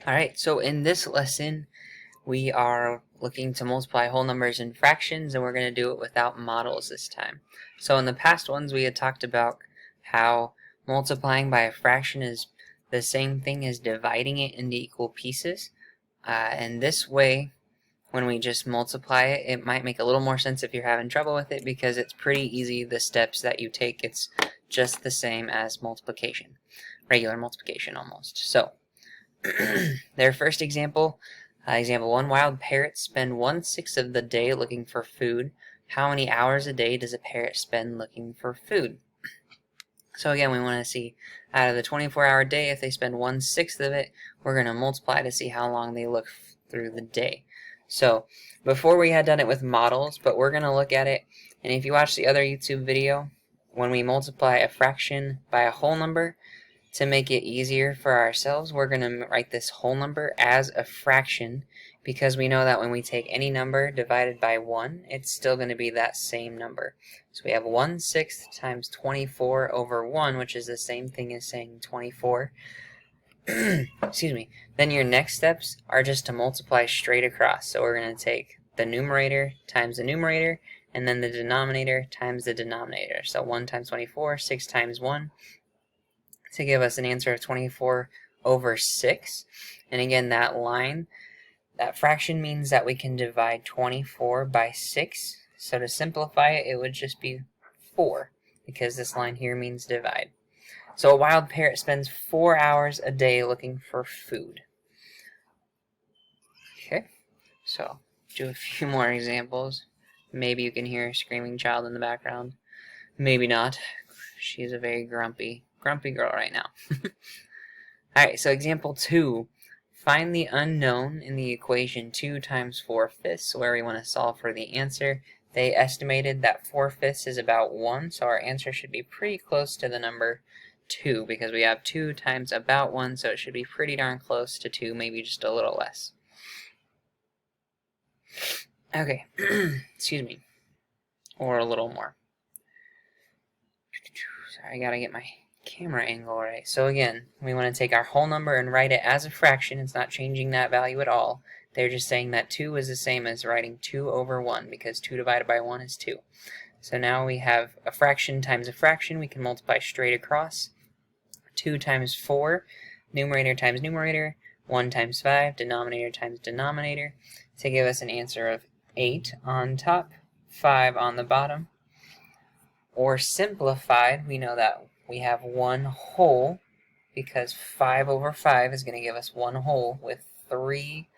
Alright, so in this lesson, we are looking to multiply whole numbers in fractions, and we're going to do it without models this time. So in the past ones, we had talked about how multiplying by a fraction is the same thing as dividing it into equal pieces. And this way, when we just multiply it, it might make a little more sense if you're having trouble with it, because it's pretty easy, the steps that you take. It's just the same as multiplication, regular multiplication almost. So their first example, example 1, wild parrots spend 1/6 of the day looking for food. How many hours a day does a parrot spend looking for food? So again, we want to see out of the 24-hour day, if they spend 1/6 of it, we're going to multiply to see how long they look through the day. So before we had done it with models, but we're going to look at it, and if you watch the other YouTube video, when we multiply a fraction by a whole number, to make it easier for ourselves, we're going to write this whole number as a fraction, because we know that when we take any number divided by 1, it's still going to be that same number. So we have 1/6 times 24 over 1, which is the same thing as saying 24. Excuse me. Then your next steps are just to multiply straight across. So we're going to take the numerator times the numerator, and then the denominator times the denominator. So 1 times 24, 6 times 1, to give us an answer of 24 over 6. And again, that line, that fraction means that we can divide 24 by 6. So to simplify it, it would just be 4, because this line here means divide. So a wild parrot spends 4 hours a day looking for food. Okay, so do a few more examples. Maybe you can hear a screaming child in the background. Maybe not. She's a very grumpy girl right now. Alright, so example 2. Find the unknown in the equation 2 times 4/5, where we want to solve for the answer. They estimated that 4/5 is about 1, so our answer should be pretty close to the number 2, because we have 2 times about 1, so it should be pretty darn close to 2, maybe just a little less. Okay, excuse me, or a little more. Sorry, I gotta get my camera angle right. So again, we want to take our whole number and write it as a fraction. It's not changing that value at all. They're just saying that 2 is the same as writing 2 over 1, because 2 divided by 1 is 2. So now we have a fraction times a fraction. We can multiply straight across. 2 times 4, numerator times numerator, 1 times 5, denominator times denominator, to give us an answer of 8 on top, 5 on the bottom. Or simplified, we know that we have 1 whole, because 5 over 5 is going to give us 1 whole, with 3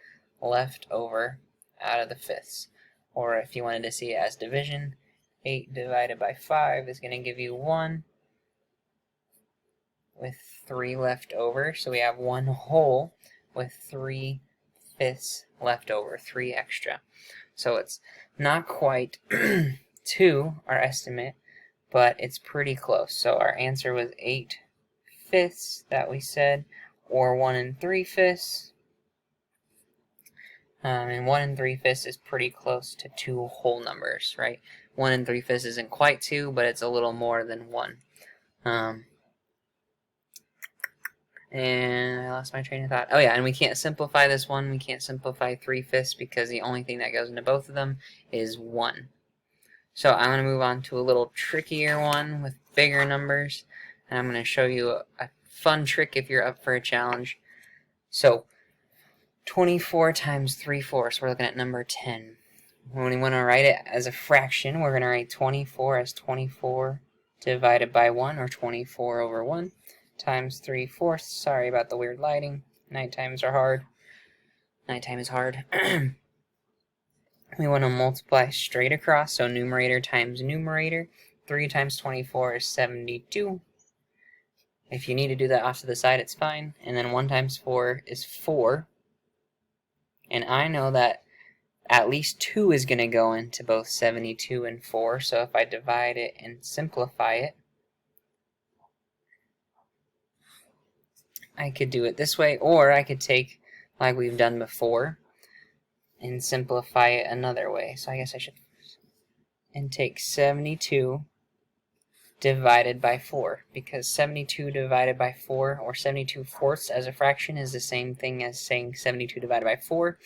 left over out of the fifths. Or if you wanted to see it as division, 8 divided by 5 is going to give you 1, with 3 left over. So we have 1 whole with 3/5 left over, 3 extra. So it's not quite 2, our estimate, but it's pretty close. So our answer was 8/5 that we said, or 1 3/5. And 1 3/5 is pretty close to 2 whole numbers, right? 1 3/5 isn't quite 2, but it's a little more than 1. And I lost my train of thought. Oh yeah, and we can't simplify this one. We can't simplify 3/5 because the only thing that goes into both of them is 1. So I'm going to move on to a little trickier one with bigger numbers. And I'm going to show you a fun trick if you're up for a challenge. So 24 times 3/4. We're looking at number 10. When we want to write it as a fraction, we're going to write 24 as 24 divided by 1, or 24 over 1. Times 3/4. Sorry about the weird lighting. Night times are hard. Nighttime is hard. We want to multiply straight across, so numerator times numerator. 3 times 24 is 72. If you need to do that off to the side, it's fine. And then 1 times 4 is 4. And I know that at least 2 is going to go into both 72 and 4, so if I divide it and simplify it, I could do it this way, or I could take, like we've done before, and simplify it another way. So I guess I should, and take 72 divided by 4, because 72 divided by 4, or 72 fourths as a fraction, is the same thing as saying 72 divided by 4.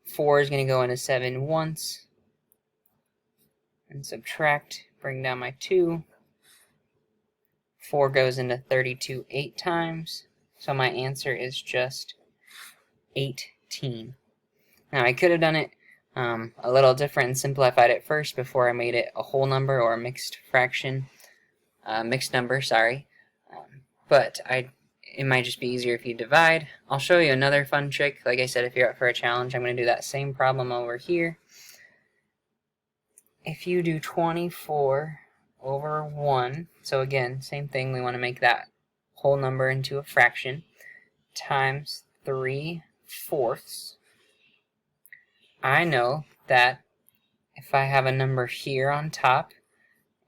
4 is going to go into 7 once, and subtract, bring down my 2. 4 goes into 32 8 times, so my answer is just 18. Now I could have done it a little different and simplified it first before I made it a whole number or a mixed fraction, mixed number, sorry. But it might just be easier if you divide. I'll show you another fun trick. Like I said, if you're up for a challenge, I'm going to do that same problem over here. If you do 24 over 1, so again, same thing, we want to make that whole number into a fraction, times 3/4. I know that if I have a number here on top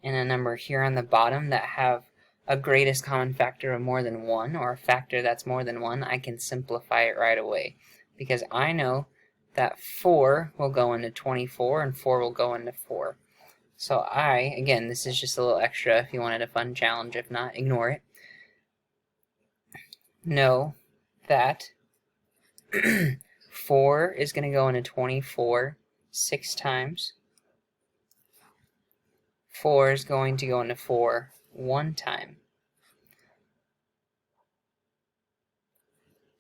and a number here on the bottom that have a greatest common factor of more than 1, or a factor that's more than 1, I can simplify it right away, because I know that 4 will go into 24 and 4 will go into 4. So again, this is just a little extra if you wanted a fun challenge. If not, ignore it. Know that 4 is going to go into 24 6 times. 4 is going to go into 4 1 time.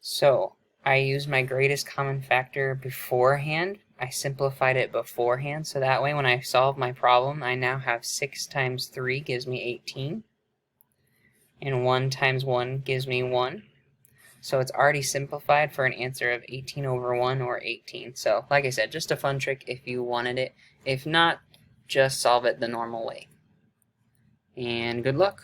So I used my greatest common factor beforehand. I simplified it beforehand, so that way when I solve my problem, I now have 6 times 3 gives me 18, and 1 times 1 gives me 1. So it's already simplified for an answer of 18 over 1, or 18. So like I said, just a fun trick if you wanted it. If not, just solve it the normal way. And good luck.